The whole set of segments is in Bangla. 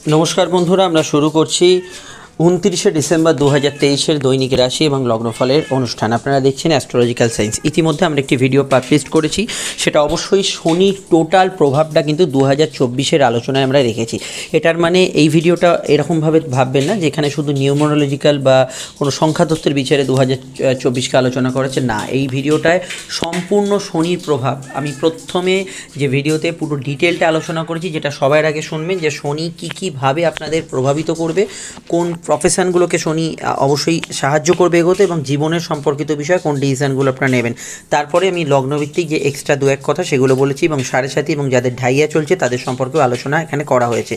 নমস্কার বন্ধুরা, আমরা শুরু করছি 29শে ডিসেম্বর 2023-এর দৈনিক রাশি এবং লগ্নফলের অনুষ্ঠান। আপনারা দেখছেন অ্যাস্ট্রোলজিক্যাল সায়েন্স। ইতিমধ্যে আমরা একটি ভিডিও পাবলিশ করেছি, সেটা অবশ্যই শনির টোটাল প্রভাবটা কিন্তু 2024-এর আলোচনায় আমরা রেখেছি। এটার মানে এই ভিডিওটা এরকমভাবে ভাববেন না যেখানে শুধু নিউমারোলজিক্যাল বা কোনো সংখ্যাতত্ত্বের বিচারে 2024-কে আলোচনা করেছে, না। এই ভিডিওটায় সম্পূর্ণ শনির প্রভাব আমি প্রথমে যে ভিডিওতে পুরো ডিটেলটা আলোচনা করেছি, যেটা সবার আগে শুনবেন, যে শনি কীভাবে আপনাদের প্রভাবিত করবে, কোন প্রফেশনগুলোকে শনি অবশ্যই সাহায্য করবে এগোতে, এবং জীবনের সম্পর্কিত বিষয়ে কোন ডিসিশনগুলো আপনারা নেবেন। তারপরে আমি লগ্নভিত্তিক যে এক্সট্রা দু এক কথা সেগুলো বলেছি, এবং সাড়ে সাথী এবং যাদের ঢাইয়া চলছে তাদের সম্পর্কেও আলোচনা এখানে করা হয়েছে।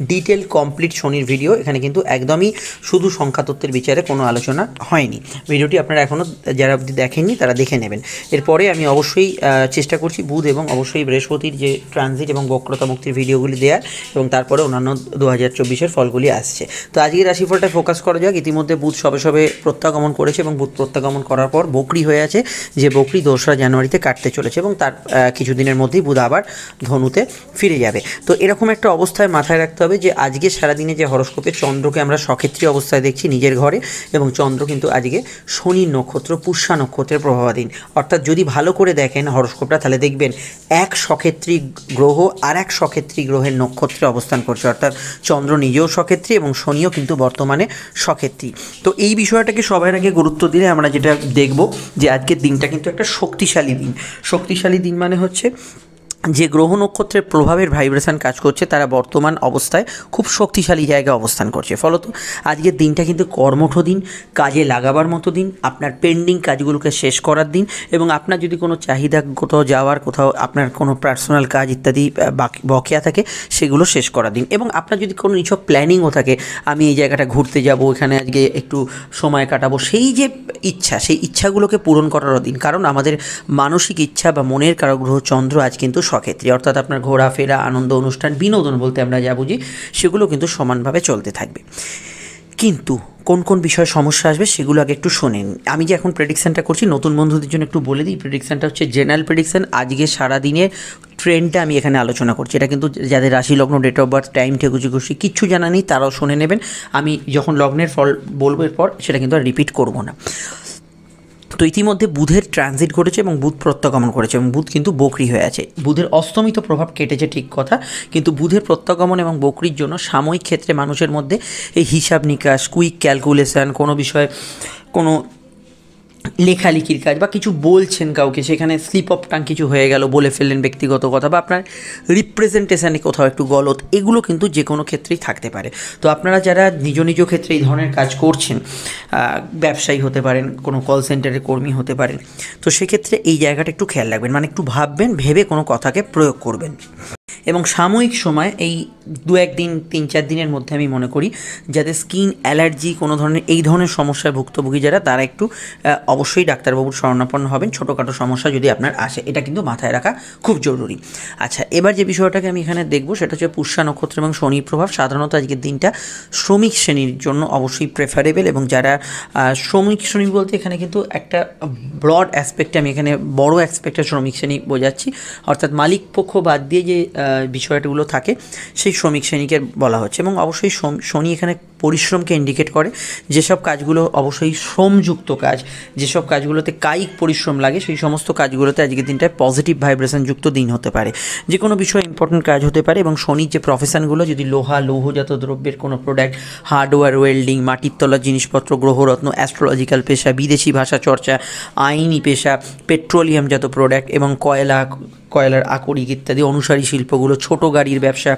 ডিটেল কমপ্লিট শনির ভিডিও এখানে কিন্তু একদমই শুধু সংখ্যাতত্ত্বের বিচারে কোনো আলোচনা হয়নি। ভিডিওটি আপনারা এখনও যারা অবধি দেখেননি তারা দেখে নেবেন। এরপরে আমি অবশ্যই চেষ্টা করছি বুধ এবং অবশ্যই বৃহস্পতির যে ট্রানজিট এবং বক্রতা মুক্তির ভিডিওগুলি দেওয়ার, এবং তারপরে অন্যান্য 2024-এর ফলগুলি আসছে। তো আজকের রাশিফলটা ফোকাস করা যাক। ইতিমধ্যে বুধ সবে প্রত্যাগমন করেছে, এবং বুধ প্রত্যাগমন করার পর বকরি হয়ে আছে, যে বকরি 2রা জানুয়ারিতে কাটতে চলেছে, এবং তার কিছুদিনের মধ্যেই বুধ আবার ধনুতে ফিরে যাবে। তো এরকম একটা অবস্থায় মাথায় রাখতে হবে যে আজকে সারাদিনে যে হরস্কোপে চন্দ্রকে আমরা সক্ষেত্রী অবস্থায় দেখছি নিজের ঘরে, এবং চন্দ্র কিন্তু আজকে শনির নক্ষত্র পুষ্যা নক্ষত্রের প্রভাবাধীন। অর্থাৎ যদি ভালো করে দেখেন হরস্কোপটা, তাহলে দেখবেন এক সক্ষেত্রী গ্রহ আর এক সক্ষেত্রী গ্রহের নক্ষত্রে অবস্থান করছে, অর্থাৎ চন্দ্র নিজেও সক্ষেত্রী এবং শনিও কিন্তু বর্তমানে সক্ষেত্রী। তো এই বিষয়টাকে সবার আগে গুরুত্ব দিলে আমরা যেটা দেখব যে আজকের দিনটা কিন্তু একটা শক্তিশালী দিন। শক্তিশালী দিন মানে হচ্ছে যে গ্রহ নক্ষত্রের প্রভাবের ভাইব্রেশন কাজ করছে তারা বর্তমান অবস্থায় খুব শক্তিশালী জায়গায় অবস্থান করছে। ফলত আজকের দিনটা কিন্তু কর্মঠ দিন, কাজে লাগাবার মতো দিন, আপনার পেন্ডিং কাজগুলোকে শেষ করার দিন, এবং আপনার যদি কোনো চাহিদা, কোথাও যাওয়ার, কোথাও আপনার কোনো পার্সোনাল কাজ ইত্যাদি বকেয়া থাকে সেগুলো শেষ করার দিন। এবং আপনার যদি কোনো নিছক প্ল্যানিংও থাকে, আমি এই জায়গাটা ঘুরতে যাব, এখানে আজকে একটু সময় কাটাবো, সেই যে ইচ্ছা, সেই ইচ্ছাগুলোকে পূরণ করারও দিন। কারণ আমাদের মানসিক ইচ্ছা বা মনের কারক গ্রহ চন্দ্র আজ কিন্তু সক্ষেত্রী, অর্থাৎ আপনার ঘোরাফেরা, আনন্দ অনুষ্ঠান, বিনোদন বলতে আমরা যা বুঝি সেগুলো কিন্তু সমানভাবে চলতে থাকবে। কিন্তু কোন কোন বিষয়ে সমস্যা আসবে সেগুলো আগে একটু শোনেন। আমি যে এখন প্রেডিকশানটা করছি নতুন বন্ধুদের জন্য একটু বলে দিই, প্রেডিকশানটা হচ্ছে জেনারেল প্রেডিকশান। আজকে সারাদিনের ট্রেন্ডটা আমি এখানে আলোচনা করছি। এটা কিন্তু যাদের রাশি লগ্ন, ডেট অফ বার্থ, টাইম, ঠেকুচি কিচ্ছু জানা নেই তারাও শুনে নেবেন। আমি যখন লগ্নের ফল বলবো এরপর সেটা কিন্তু আর রিপিট করবো না। তো ইতিমধ্যে বুধের ট্রানজিট ঘটেছে এবং বুধ প্রত্যাগমন করেছে, এবং বুধ কিন্তু বকরি হয়ে আছে। বুধের অস্তমিত প্রভাব কেটেছে ঠিক কথা, কিন্তু বুধের প্রত্যাগমন এবং বকরির জন্য সাময়িক ক্ষেত্রে মানুষের মধ্যে এই হিসাব নিকাশ, কুইক ক্যালকুলেশান, কোনো বিষয়ে কোনো লেখালেখির কাজ বা কিছু বলছেন কাউকে, সেখানে স্লিপ অফ টাং কিছু হয়ে গেল, বলে ফেললেন ব্যক্তিগত কথা, বা আপনার রিপ্রেজেন্টেশানে কোথাও একটু গলত, এগুলো কিন্তু যে কোনো ক্ষেত্রেই থাকতে পারে। তো আপনারা যারা নিজ নিজ ক্ষেত্রে এই ধরনের কাজ করছেন, ব্যবসায়ী হতে পারেন, কোনো কল সেন্টারের কর্মী হতে পারেন, তো সেক্ষেত্রে এই জায়গাটা একটু খেয়াল রাখবেন, মানে একটু ভাববেন, ভেবে কোনো কথাকে প্রয়োগ করবেন। এবং সাময়িক সময় এই 2-1 দিন, 3-4 দিনের মধ্যে আমি মনে করি যাদের স্কিন অ্যালার্জি, কোনো ধরনের এই ধরনের সমস্যায় ভুক্তভোগী যারা, তারা একটু অবশ্যই ডাক্তারবাবুর শরণাপন্ন হবেন ছোটোখাটো সমস্যা যদি আপনার আসে। এটা কিন্তু মাথায় রাখা খুব জরুরি। আচ্ছা, এবার যে বিষয়টাকে আমি এখানে দেখব সেটা হচ্ছে পুষ্যা নক্ষত্র এবং শনির প্রভাব। সাধারণত আজকের দিনটা শ্রমিক শ্রেণীর জন্য অবশ্যই প্রেফারেবল, এবং যারা শ্রমিক শ্রেণী বলতে এখানে কিন্তু একটা ব্রড অ্যাসপেক্টে, আমি এখানে বড় অ্যাসপেক্টে শ্রমিক শ্রেণী বোঝাচ্ছি, অর্থাৎ মালিক পক্ষ বাদ দিয়ে যে বিষয়গুলো থাকে সেই শ্রমিক শ্রেণীকে বলা হচ্ছে। এবং অবশ্যই শনি এখানে পরিশ্রমকে ইন্ডিকেট করে। যেসব কাজগুলো অবশ্যই শ্রমযুক্ত কাজ, যেসব কাজগুলোতে কায়িক পরিশ্রম লাগে, সেই সমস্ত কাজগুলোতে আজকের দিনটায় পজিটিভ ভাইব্রেশনযুক্ত দিন হতে পারে। যে কোনো বিষয়ে ইম্পর্টেন্ট কাজ হতে পারে, এবং শনির যে প্রফেশনগুলো, যদি লোহা, লৌহজাত দ্রব্যের কোনো প্রোডাক্ট, হার্ডওয়্যার, ওয়েল্ডিং, মাটির তলার জিনিসপত্র, গ্রহরত্ন, অ্যাস্ট্রোলজিক্যাল পেশা, বিদেশি ভাষা চর্চা, আইনি পেশা, পেট্রোলিয়ামজাত প্রোডাক্ট এবং কয়লার আকরিক ইত্যাদি অনুসারী শিল্পগুলো, ছোট গাড়ির ব্যবসা,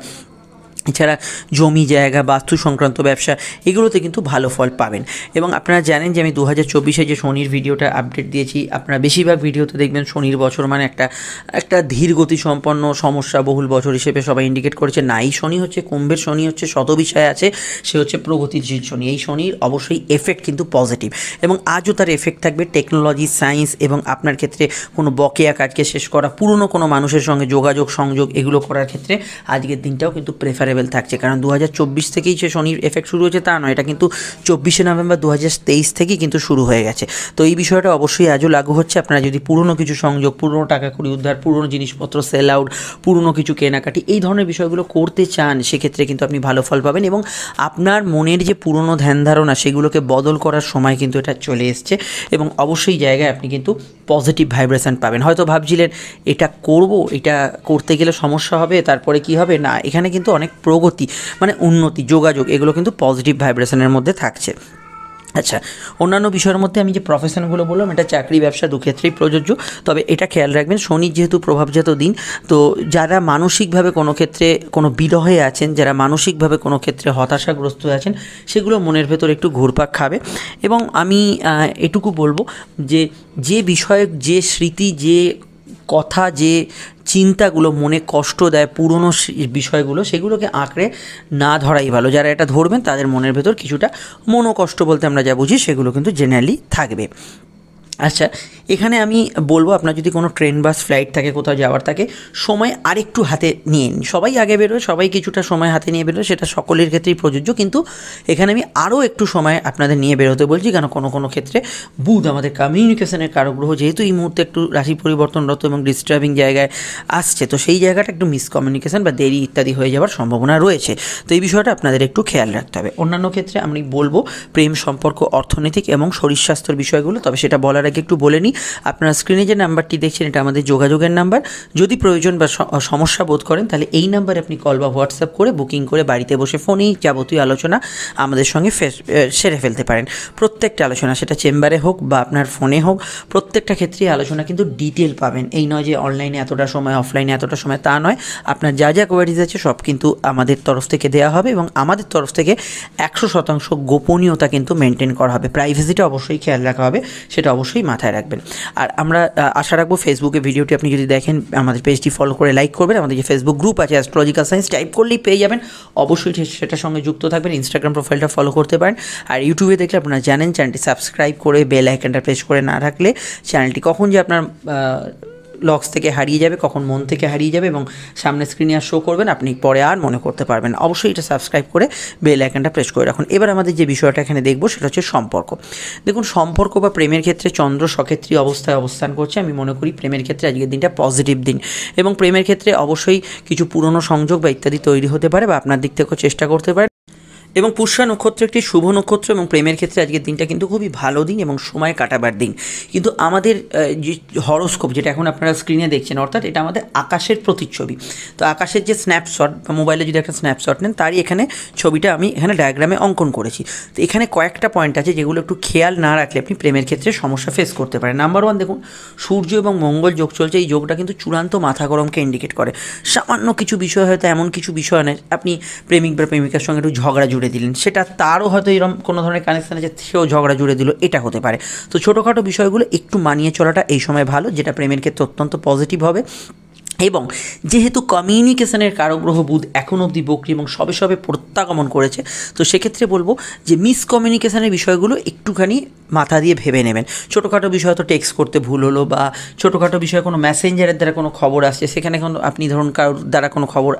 এছাড়া জমি জায়গা, বাস্তু সংক্রান্ত ব্যবসা, এগুলোতে কিন্তু ভালো ফল পাবেন। এবং আপনারা জানেন যে আমি 2024-এ যে শনির ভিডিওটা আপডেট দিয়েছি, আপনারা বেশিরভাগ ভিডিওতে দেখবেন শনির বছর মানে একটা ধীর গতি সম্পন্ন সমস্যা বহুল বছর হিসেবে সবাই ইন্ডিকেট করেছে। না, এই শনি হচ্ছে কুম্ভের শনি, হচ্ছে শতবিষয়ে আছে, সে হচ্ছে প্রগতিশীল শনি। এই শনির অবশ্যই এফেক্ট কিন্তু পজিটিভ, এবং আজও তার এফেক্ট থাকবে টেকনোলজি, সায়েন্স, এবং আপনার ক্ষেত্রে কোনো বকেয়া কাজকে শেষ করা, পুরনো কোনো মানুষের সঙ্গে যোগাযোগ সংযোগ, এগুলো করার ক্ষেত্রে আজকের দিনটাও কিন্তু প্রেফারেবল ফেভারেবল থাকছে, কারণ 2024 থেকেই সে শনির এফেক্ট শুরু হয়েছে তা নয়, এটা কিন্তু 24শে নভেম্বর 2023 থেকেই কিন্তু শুরু হয়ে গেছে। তো এই বিষয়টা অবশ্যই আজও লাগু হচ্ছে। আপনারা যদি পুরনো কিছু সংযোগ, পুরনো টাকা কড়ি উদ্ধার, পুরনো জিনিসপত্র সেল আউট, পুরনো কিছু কেনাকাটি, এই ধরনের বিষয়গুলো করতে চান, সেক্ষেত্রে কিন্তু আপনি ভালো ফল পাবেন এবং আপনার মনের যে পুরনো ধ্যান ধারণা সেগুলোকে বদল করার সময় কিন্তু এটা চলে এসছে এবং অবশ্যই জায়গায় আপনি কিন্তু পজিটিভ ভাইব্রেশন পাবেন। হয়তো ভাবছিলেন এটা করব, এটা করতে গেলে সমস্যা হবে, তারপরে কি হবে, না, এখানে কিন্তু অনেক প্রগতি মানে উন্নতি, যোগাযোগ, এগুলো কিন্তু পজিটিভ ভাইব্রেশনের মধ্যে থাকছে। আচ্ছা, অন্যান্য বিষয়ের মধ্যে আমি যে প্রফেশনগুলো বললাম, এটা চাকরি ব্যবসা দুক্ষেত্রেই প্রযোজ্য। তবে এটা খেয়াল রাখবেন, শনির যেহেতু প্রভাবজাত দিন, তো যারা মানসিকভাবে কোনো ক্ষেত্রে কোনো বিরহে আছেন, যারা মানসিকভাবে কোনো ক্ষেত্রে হতাশাগ্রস্ত আছেন, সেগুলো মনের ভেতর একটু ঘুরপাক খাবে। এবং আমি এটুকু বলবো যে যে বিষয়ে, যে স্মৃতি, যে কথা, যে চিন্তাগুলো মনে কষ্ট দেয়, পুরনো বিষয়গুলো, সেগুলোকে আঁকড়ে না ধরাই ভালো। যারা এটা ধরবেন তাদের মনের ভেতর কিছুটা মনোকষ্ট বলতে আমরা যা বুঝি সেগুলো কিন্তু জেনারেলি থাকবে। আচ্ছা, এখানে আমি বলবো, আপনার যদি কোনো ট্রেন বাস ফ্লাইট থাকে, কোথাও যাওয়ার থাকে, সময় আরেকটু হাতে নিয়ে নিন। সবাই আগে বেরোয়, সবাই কিছুটা সময় হাতে নিয়ে বেরোয়, সেটা সকলের ক্ষেত্রেই প্রযোজ্য, কিন্তু এখানে আমি আরও একটু সময় আপনাদের নিয়ে বেরোতে বলছি, কারণ কোনো ক্ষেত্রে বুধ আমাদের কমিউনিকেশনের কারগ্রহ, যেহেতু এই মুহূর্তে একটু রাশি পরিবর্তনরত এবং ডিস্টার্বিং জায়গায় আসছে, তো সেই জায়গাটা একটু মিসকমিউনিকেশন বা দেরি ইত্যাদি হয়ে যাওয়ার সম্ভাবনা রয়েছে। তো এই বিষয়টা আপনাদের একটু খেয়াল রাখতে হবে। অন্যান্য ক্ষেত্রে আমি বলবো প্রেম, সম্পর্ক, অর্থনৈতিক এবং শরীর স্বাস্থ্যের বিষয়গুলো। তবে সেটা বলার আগে একটু বলে নিই, আপনারা স্ক্রিনে যে নাম্বারটি দেখছেন এটা আমাদের যোগাযোগের নাম্বার। যদি প্রয়োজন বা সমস্যা বোধ করেন তাহলে এই নাম্বারে আপনি কল বা হোয়াটসঅ্যাপ করে বুকিং করে বাড়িতে বসে ফোনেই যাবতীয় আলোচনা আমাদের সঙ্গে সেরে ফেলতে পারেন। প্রত্যেকটা আলোচনা, সেটা চেম্বারে হোক বা আপনার ফোনে হোক, প্রত্যেকটা ক্ষেত্রেই আলোচনা কিন্তু ডিটেল পাবেন। এই নয় যে অনলাইনে এতটা সময়, অফলাইনে এতটা সময়, তা নয়। আপনার যা যা কোয়ারিজ আছে সব কিন্তু আমাদের তরফ থেকে দেওয়া হবে এবং আমাদের তরফ থেকে 100% গোপনীয়তা কিন্তু মেনটেন করা হবে। প্রাইভেসিটা অবশ্যই খেয়াল রাখা হবে, সেটা অবশ্যই মাথায় রাখবেন। আর আমরা আশা রাখবো ফেসবুকে ভিডিওটি আপনি যদি দেখেন, আমাদের পেজটি ফলো করে লাইক করবেন। আমাদের যে ফেসবুক গ্রুপ আছে অ্যাস্ট্রোলজিক্যাল সায়েন্স, টাইপ করলেই পেয়ে যাবেন, অবশ্যই সেটার সঙ্গে যুক্ত থাকবেন। ইনস্টাগ্রাম প্রোফাইলটা ফলো করতে পারেন। আর ইউটিউবে দেখলে আপনারা জানেন, চ্যানেলটি সাবস্ক্রাইব করে বেল আইকনটা প্রেস করে না রাখলে চ্যানেলটি কখন যে আপনার লক্স থেকে হারিয়ে যাবে, কখন মন থেকে হারিয়ে যাবে এবং সামনে স্ক্রিনে আর শো করবেন, আপনি পরে আর মনে করতে পারবেন। অবশ্যই এটা সাবস্ক্রাইব করে বেল আইকনটা প্রেস করে রাখুন। এবার আমাদের যে বিষয়টা এখানে দেখবো সেটা হচ্ছে সম্পর্ক। দেখুন, সম্পর্ক বা প্রেমের ক্ষেত্রে চন্দ্র সক্ষেত্রী অবস্থায় অবস্থান করছে। আমি মনে করি প্রেমের ক্ষেত্রে আজকের দিনটা পজিটিভ দিন এবং প্রেমের ক্ষেত্রে অবশ্যই কিছু পুরনো সংযোগ বা ইত্যাদি তৈরি হতে পারে বা আপনার দিক থেকেও চেষ্টা করতে পারেন। এবং পুষ্যা নক্ষত্র একটি শুভ নক্ষত্র এবং প্রেমের ক্ষেত্রে আজকের দিনটা কিন্তু খুবই ভালো দিন এবং সময় কাটাবার দিন। কিন্তু আমাদের যে হরোস্কোপ, যেটা এখন আপনারা স্ক্রিনে দেখছেন, অর্থাৎ এটা আমাদের আকাশের প্রতিচ্ছবি। তো আকাশের যে স্ন্যাপশট বা মোবাইলে যদি একটা স্ন্যাপশট নেন, তারই এখানে ছবিটা আমি এখানে ডায়াগ্রামে অঙ্কন করেছি। তো এখানে কয়েকটা পয়েন্ট আছে যেগুলো একটু খেয়াল না রাখলে আপনি প্রেমের ক্ষেত্রে সমস্যা ফেস করতে পারেন। নাম্বার 1, দেখুন, সূর্য এবং মঙ্গল যোগ চলছে। এই যোগটা কিন্তু চূড়ান্ত মাথা গরমকে ইন্ডিকেট করে। সামান্য কিছু বিষয়, হয়তো এমন কিছু বিষয় নয়, আপনি প্রেমিক বা প্রেমিকার সঙ্গে একটু ঝগড়া জুড়ে দিলেন, সেটা তারও হয়তো এরকম কোনো ধরনের কানেকশান আছে, সেও ঝগড়া জুড়ে দিল, এটা হতে পারে। তো ছোটোখাটো বিষয়গুলো একটু মানিয়ে চলাটা এই সময় ভালো, যেটা প্রেমের ক্ষেত্রে অত্যন্ত পজিটিভ হবে। এবং যেহেতু কমিউনিকেশনের কারগ্রহ বুধ এখন অবধি বক্রী এবং সবে সবে প্রত্যাগমন করেছে, তো সেক্ষেত্রে বলবো যে মিসকমিউনিকেশনের বিষয়গুলো একটুখানি মাথা দিয়ে ভেবে নেবেন। ছোটোখাটো বিষয় তো টেক্সট করতে ভুল হলো বা ছোটোখাটো বিষয়ে কোনো মেসেঞ্জারের দ্বারা কোনো খবর আসছে, সেখানে কোনো আপনি ধরুন কারোর দ্বারা কোনো খবর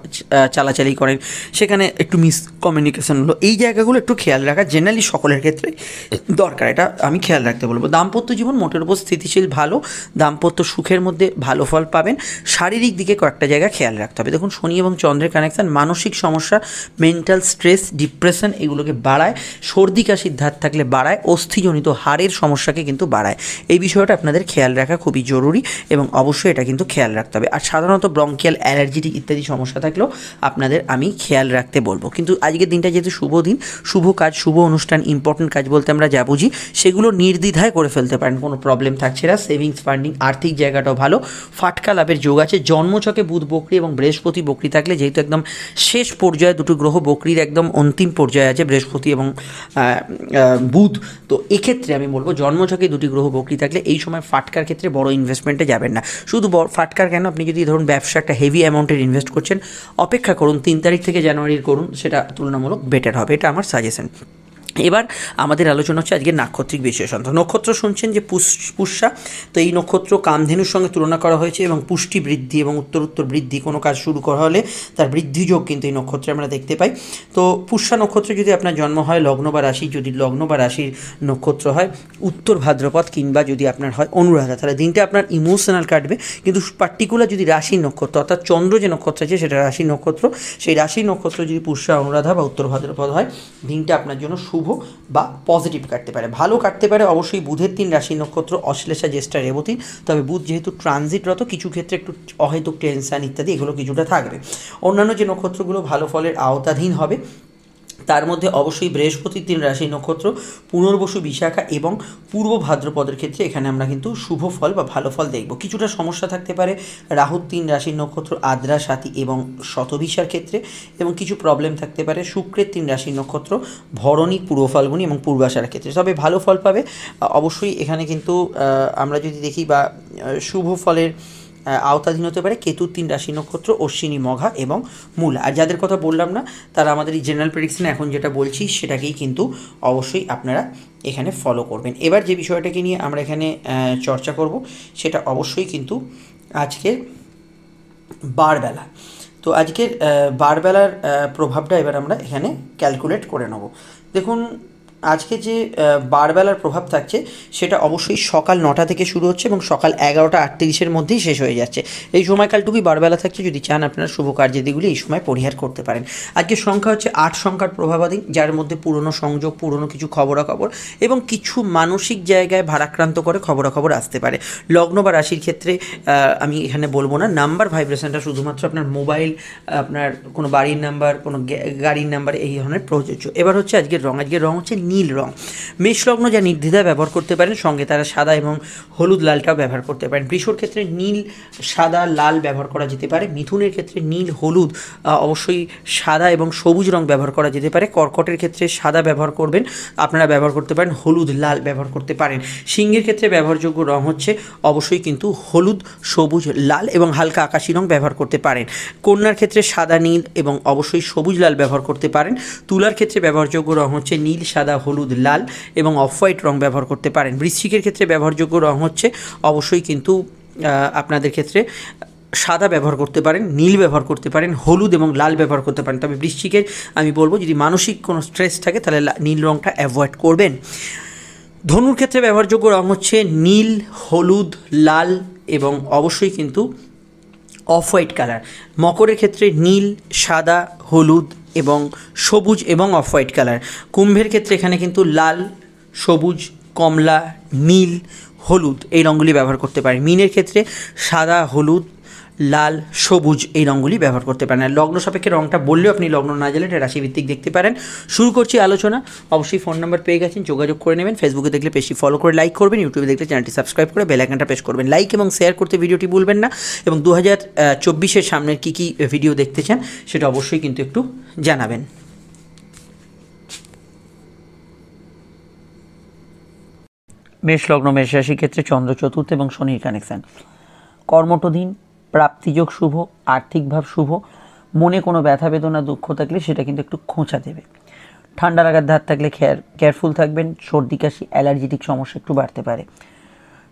চালাচালি করেন, সেখানে একটু মিসকমিউনিকেশন হলো। এই জায়গাগুলো একটু খেয়াল রাখা জেনারেলি সকলের ক্ষেত্রে দরকার, এটা আমি খেয়াল রাখতে বলবো। দাম্পত্য জীবন মোটের উপর স্থিতিশীল, ভালো। দাম্পত্য সুখের মধ্যে ভালো ফল পাবেন। শারীরিক দিকে কয়েকটা জায়গা খেয়াল রাখতে হবে। দেখুন, শনি এবং চন্দ্রের কানেকশান মানসিক সমস্যা, মেন্টাল স্ট্রেস, ডিপ্রেশন, এগুলোকে বাড়ায়। সর্দি কাশির ধার থাকলে বাড়ায়। অস্থিজনিত হাড়ের সমস্যাকে কিন্তু বাড়ায়। এই বিষয়টা আপনাদের খেয়াল রাখা খুবই জরুরি এবং অবশ্যই এটা কিন্তু খেয়াল রাখতে হবে। আর সাধারণত ব্রঙ্কিয়াল, অ্যালার্জিটিক ইত্যাদি সমস্যা থাকলেও আপনাদের আমি খেয়াল রাখতে বলবো। কিন্তু আজকের দিনটা যেহেতু শুভ দিন, শুভ কাজ, শুভ অনুষ্ঠান, ইম্পর্টেন্ট কাজ বলতে আমরা যা বুঝি, সেগুলো নির্দ্বিধায় করে ফেলতে পারেন, কোনো প্রবলেম থাকছে না। সেভিংস, ফান্ডিং, আর্থিক জায়গাটাও ভালো। ফাটকা লাভের যোগ আছে। জন্মছকে বুধ বকরি এবং বৃহস্পতি বকরি থাকলে, যেহেতু একদম শেষ পর্যায়ে দুটো গ্রহ, বকরির একদম অন্তিম পর্যায়ে আছে বৃহস্পতি এবং বুধ, তো এক্ষেত্রে আমি বলবো জন্মছকে দুটি গ্রহ বকরি থাকলে এই সময় ফাটকার ক্ষেত্রে বড় ইনভেস্টমেন্টে যাবেন না। শুধু ফাটকার কেন, আপনি যদি ধরুন ব্যবসা একটা হেভি অ্যামাউন্টের ইনভেস্ট করছেন, অপেক্ষা করুন 3 তারিখ থেকে জানুয়ারির করুন, সেটা তুলনামূলক বেটার হবে, এটা আমার সাজেশন। এবার আমাদের আলোচনা হচ্ছে আজকে নাক্ষত্রিক বিশেষণ। তো নক্ষত্র শুনছেন যে পুষ্যা, তো এই নক্ষত্র কামধেনুর সঙ্গে তুলনা করা হয়েছে এবং পুষ্টি বৃদ্ধি এবং উত্তরোত্তর বৃদ্ধি কোনো কাজ শুরু করা হলে তার বৃদ্ধিযোগ কিন্তু এই নক্ষত্রে আমরা দেখতে পাই। তো পুষ্যা নক্ষত্রে যদি আপনার জন্ম হয়, লগ্ন বা রাশি যদি লগ্ন বা রাশির নক্ষত্র হয় উত্তর ভাদ্রপদ কিংবা যদি আপনার হয় অনুরাধা, তাহলে দিনটা আপনার ইমোশনাল কাটবে। কিন্তু পার্টিকুলার যদি রাশির নক্ষত্র অর্থাৎ চন্দ্র যে নক্ষত্র আছে সেটা রাশির নক্ষত্র, সেই রাশির নক্ষত্র যদি পুষ্যা, অনুরাধা বা উত্তর ভাদ্রপদ হয়, দিনটা আপনার জন্য শুভ বা পজিটিভ কাটতে পারে। ভালো কাটতে পারে অবশ্যই বুধের 3 রাশি নক্ষত্র অশ্লেষা, জ্যেষ্ঠা, রেবতী। তবে বুধ যেহেতু ট্রানজিটরত, কিছু ক্ষেত্রে একটু অহেতুক টেনশন ইত্যাদি এগুলো কিছুটা থাকবে। অন্যান্য যে নক্ষত্রগুলো ভালো ফলের আওতাধীন হবে তার মধ্যে অবশ্যই বৃহস্পতির 3 রাশি নক্ষত্র পুনর্বসু, বিশাখা এবং পূর্ব ভাদ্রপদের ক্ষেত্রে এখানে আমরা কিন্তু শুভ ফল বা ভালো ফল দেখব। কিছুটা সমস্যা থাকতে পারে রাহুর 3 রাশির নক্ষত্র আদ্রা, সাথী এবং শতভিসার ক্ষেত্রে, এবং কিছু প্রবলেম থাকতে পারে শুক্রের 3 রাশির নক্ষত্র ভরণী, পূর্ব ফাল্গুনী এবং পূর্বাষাঢ়ার ক্ষেত্রে। তবে ভালো ফল পাবে অবশ্যই এখানে কিন্তু আমরা যদি দেখি বা শুভ ফলের আওতাধীন হতে পারে কেতুর 3 রাশি নক্ষত্র অশ্বিনী, মঘা এবং মূলা। আর যাদের কথা বললাম না তারা আমাদের এই জেনারেল প্রেডিকশনে এখন যেটা বলছি সেটাকেই কিন্তু অবশ্যই আপনারা এখানে ফলো করবেন। এবার যে বিষয়টাকে নিয়ে আমরা এখানে চর্চা করব সেটা অবশ্যই কিন্তু আজকের বারবেলা। তো আজকের বারবেলার প্রভাবটা এবার আমরা এখানে ক্যালকুলেট করে নেব। দেখুন আজকে যে বারবেলার প্রভাব থাকছে সেটা অবশ্যই সকাল 9টা থেকে শুরু হচ্ছে এবং সকাল 11:38-এর মধ্যেই শেষ হয়ে যাচ্ছে। এই সময়কালটুকুই বারবেলা থাকছে, যদি চান আপনারা শুভ কার্যাদিগুলি এই সময় পরিহার করতে পারেন। আজকের সংখ্যা হচ্ছে 8 সংখ্যার প্রভাবাধীন, যার মধ্যে পুরনো সংযোগ, পুরনো কিছু খবরাখবর এবং কিছু মানসিক জায়গায় ভারাক্রান্ত করে খবরাখবর আসতে পারে। লগ্ন বা রাশির ক্ষেত্রে আমি এখানে বলবো না, নাম্বার ভাইব্রেশনটা শুধুমাত্র আপনার মোবাইল, আপনার কোনো বাড়ির নাম্বার, কোনো গাড়ির নাম্বার এই ধরনের প্রযোজ্য। এবার হচ্ছে আজকের রং হচ্ছে নীল রং। মেষলগ্ন যা নির্দ্বিধায় ব্যবহার করতে পারেন, সঙ্গে তারা সাদা এবং হলুদ লালটাও ব্যবহার করতে পারেন। বৃষর ক্ষেত্রে নীল, সাদা, লাল ব্যবহার করা যেতে পারে। মিথুনের ক্ষেত্রে নীল, হলুদ, অবশ্যই সাদা এবং সবুজ রং ব্যবহার করা যেতে পারে। কর্কটের ক্ষেত্রে সাদা ব্যবহার করবেন, আপনারা ব্যবহার করতে পারেন হলুদ, লাল ব্যবহার করতে পারেন। সিংহের ক্ষেত্রে ব্যবহারযোগ্য রং হচ্ছে অবশ্যই কিন্তু হলুদ, সবুজ, লাল এবং হালকা আকাশি রং ব্যবহার করতে পারেন। কন্যার ক্ষেত্রে সাদা, নীল এবং অবশ্যই সবুজ, লাল ব্যবহার করতে পারেন। তুলার ক্ষেত্রে ব্যবহারযোগ্য রং হচ্ছে নীল, সাদা, হলুদ, লাল এবং অফ হোয়াইট রং ব্যবহার করতে পারেন। বৃশ্চিকের ক্ষেত্রে ব্যবহারযোগ্য রং হচ্ছে অবশ্যই কিন্তু আপনাদের ক্ষেত্রে সাদা ব্যবহার করতে পারেন, নীল ব্যবহার করতে পারেন, হলুদ এবং লাল ব্যবহার করতে পারেন। তবে বৃশ্চিকের আমি বলবো যদি মানসিক কোনো স্ট্রেস থাকে তাহলে নীল রংটা অ্যাভয়েড করবেন। ধনুর ক্ষেত্রে ব্যবহারযোগ্য রং হচ্ছে নীল, হলুদ, লাল এবং অবশ্যই কিন্তু অফ হোয়াইট কালার। মকরের ক্ষেত্রে নীল, সাদা, হলুদ এবং সবুজ এবং অফ হোয়াইট কালার। কুম্ভের ক্ষেত্রে এখানে কিন্তু লাল, সবুজ, কমলা, নীল, হলুদ এই রঙগুলি ব্যবহার করতে পারেন। মীনের ক্ষেত্রে সাদা, হলুদ, লাল, সবুজ এই রঙগুলি ব্যবহার করতে পারেন। আর লগ্ন সাপেক্ষে রঙটা বললেও আপনি লগ্ন না জানলে এটা রাশিভিত্তিক দেখতে পারেন। শুরু করছি আলোচনা। অবশ্যই ফোন নাম্বার পেয়ে গেছেন, যোগাযোগ করে নেবেন। ফেসবুকে দেখলে পেজটি ফলো করে লাইক করবেন, ইউটিউবে দেখলে চ্যানেলটি সাবস্ক্রাইব করে বেল আইকনটা প্রেস করবেন। লাইক এবং শেয়ার করতে ভিডিওটি ভুলবেন না এবং 2024-এর সামনের কী কী ভিডিও দেখতে চান সেটা অবশ্যই কিন্তু একটু জানাবেন। মেষ লগ্ন, মেষ রাশির ক্ষেত্রে চন্দ্র চতুর্থ এবং শনির কানেকশান। কর্মঠদিন, প্রাপ্তিযোগ শুভ, আর্থিক ভাব শুভ। মনে কোনো ব্যথা বেদনা, দুঃখ থাকলে সেটা কিন্তু একটু খোঁচা দেবে। ঠান্ডা লাগার ধার থাকলে কেয়ারফুল থাকবেন। সর্দি, কাশি, অ্যালার্জিটিক সমস্যা একটু বাড়তে পারে।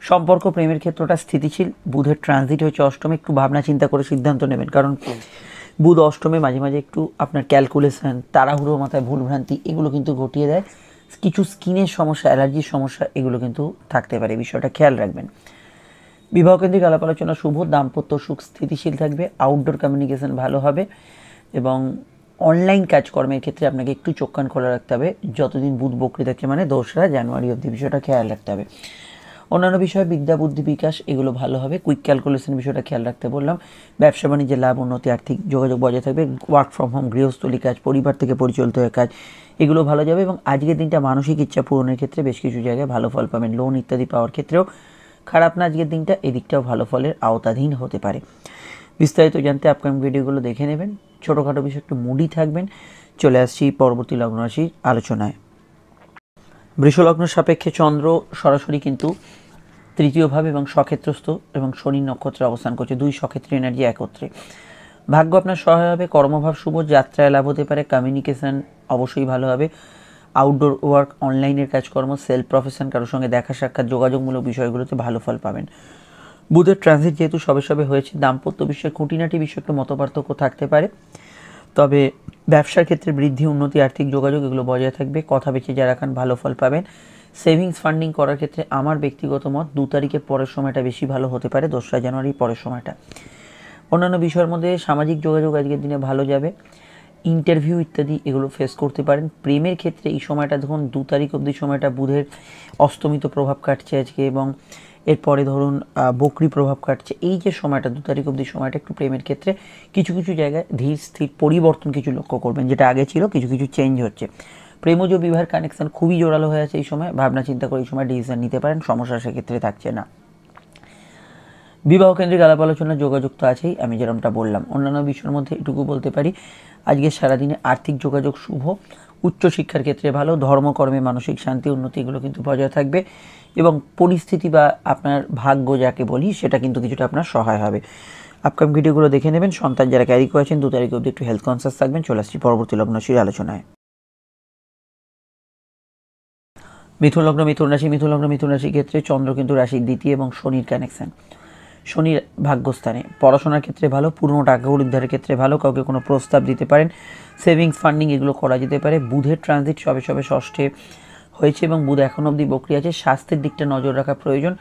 সম্পর্ক, প্রেমের ক্ষেত্রটা স্থিতিশীল। বুধের ট্রানজিট হয়েছে অষ্টমে, একটু ভাবনা চিন্তা করে সিদ্ধান্ত নেবেন, কারণ বুধ অষ্টমে মাঝে মাঝে একটু আপনার ক্যালকুলেশন, তাড়াহুড়ো, মাথায় ভুলভ্রান্তি এগুলো কিন্তু ঘটিয়ে দেয়। কিছু স্কিনের সমস্যা, অ্যালার্জির সমস্যা এগুলো কিন্তু থাকতে পারে, বিষয়টা খেয়াল রাখবেন। বিবাহকেন্দ্রিক আলাপ আলোচনা শুভ। দাম্পত্য সুখ স্থিতিশীল থাকবে। আউটডোর কমিউনিকেশন ভালো হবে এবং অনলাইন কাজকর্মের ক্ষেত্রে আপনাকে একটু চোখ কান খোলা রাখতে হবে যতদিন বুধ বক্রী থাকে, মানে 2রা জানুয়ারি অবধি, বিষয়টা খেয়াল রাখতে হবে। অন্যান্য বিষয়ে বিদ্যা, বুদ্ধি, বিকাশ এগুলো ভালো হবে। কুইক ক্যালকুলেশন বিষয়টা খেয়াল রাখতে বললাম। ব্যবসা বাণিজ্যে লাভ, উন্নতি, আর্থিক যোগাযোগ বজায় থাকবে। ওয়ার্ক ফ্রম হোম, গৃহস্থলী কাজ, পরিবার থেকে পরিচালিত হয়ে কাজ এগুলো ভালো যাবে এবং আজকের দিনটা মানসিক ইচ্ছা পূরণের ক্ষেত্রে বেশ কিছু জায়গায় ভালো ফল পাবেন। লোন ইত্যাদি পাওয়ার ক্ষেত্রেও খারাপ না আজকের দিনটা, এদিকটাও ভালো ফলের আওতাধীন হতে পারে। বিস্তারিত জানতে আপকামিং ভিডিওগুলো দেখে নেবেন। ছোটোখাটো বিষয় একটু মুডি থাকবেন। চলে আসছি পরবর্তী লগ্ন রাশির আলোচনায়। বৃষলগ্ন সাপেক্ষে চন্দ্র সরাসরি কিন্তু তৃতীয় ভাব এবং সক্ষেত্রস্থ এবং শনি নক্ষত্রে অবস্থান করছে। 2 সক্ষেত্রের এনার্জি একত্রে। ভাগ্য আপনার সহায় হবে। কর্মভাব শুভ, যাত্রায় লাভ হতে পারে। কমিউনিকেশান অবশ্যই ভালো হবে। আউটডোর ওয়ার্ক, অনলাইনের কাজকর্ম, সেলফ প্রফেশন, কারোর সঙ্গে দেখা সাক্ষাৎ, যোগাযোগমূলক বিষয়গুলোতে ভালো ফল পাবেন। বুধের ট্রানজিট যেহেতু সবে সবে হয়েছে, দাম্পত্য বিষয়ে খুঁটিনাটি বিষয়ে একটু মতপার্থক্য থাকতে পারে, তবে ব্যবসার ক্ষেত্রে বৃদ্ধি, উন্নতি, আর্থিক যোগাযোগ এগুলো বজায় থাকবে। কথা বেঁচে যারা খান ভালো ফল পাবেন। সেভিংস ফান্ডিং করার ক্ষেত্রে আমার ব্যক্তিগত মত 2 তারিখের পরের সময়টা বেশি ভালো হতে পারে, 2রা জানুয়ারির পরের সময়টা। অন্যান্য বিষয়ের মধ্যে সামাজিক যোগাযোগ আজকের দিনে ভালো যাবে, ইন্টারভিউ ইত্যাদি এগুলো ফেস করতে পারেন। প্রেমের ক্ষেত্রে এই সময়টা ধরুন 2 তারিখ অবধি সময়টা বুধের অস্তমিত প্রভাব কাটছে আজকে, এবং এরপরে ধরুন বকরি প্রভাব কাটছে। এই যে সময়টা 2 তারিখ অবধি সময়টা একটু প্রেমের ক্ষেত্রে কিছু কিছু জায়গায় ধীর স্থির পরিবর্তন কিছু লক্ষ্য করবেন, যেটা আগে ছিল কিছু কিছু চেঞ্জ হচ্ছে। প্রেমজ বিবাহের কানেকশন খুবই জোরালো হয়ে আছে এই সময়, ভাবনা চিন্তা করে এই সময় ডিসিশন নিতে পারেন, সমস্যা সেক্ষেত্রে থাকছে না। বিবাহ কেন্দ্রিক আলাপ আলোচনা যোগাযোগ তো আছেই, আমি যেরকমটা বললাম। অন্যান্য বিষয়ের মধ্যে এটুকু বলতে পারি, আজকে সারাদিনে আর্থিক যোগাযোগ শুভ, উচ্চশিক্ষার ক্ষেত্রে ভালো, ধর্মকর্মে মানসিক শান্তি, উন্নতি এগুলো কিন্তু বজায় থাকবে, এবং পরিস্থিতি বা আপনার ভাগ্য যাকে বলি সেটা কিন্তু কিছুটা আপনার সহায় হবে। আপকামিং ভিডিওগুলো দেখে নেবেন। সন্তান যারা ক্যারি করেছেন 2 তারিখ অবধি একটু হেলথ কনসিয়াস থাকবেন। চলে আসছি পরবর্তী লগ্নশীর আলোচনায়। মিথুন লগ্ন, মিথুন রাশির ক্ষেত্রে চন্দ্র কিন্তু রাশির দ্বিতীয় এবং শনির কানেকশন। শনির ভাগ্যস্থানে, পড়াশোনার ক্ষেত্রে ভালো, পুরনো টাকাগুলো উদ্ধারের ক্ষেত্রে ভালো, কাউকে কোনো প্রস্তাব দিতে পারেন, সেভিংস ফান্ডিং এগুলো করা যেতে পারে। বুধের ট্রানজিট সবে সবে ষষ্ঠে হয়েছে এবং বুধ এখন অবধি বকরি আছে, স্বাস্থ্যের দিকটা নজর রাখা প্রয়োজন।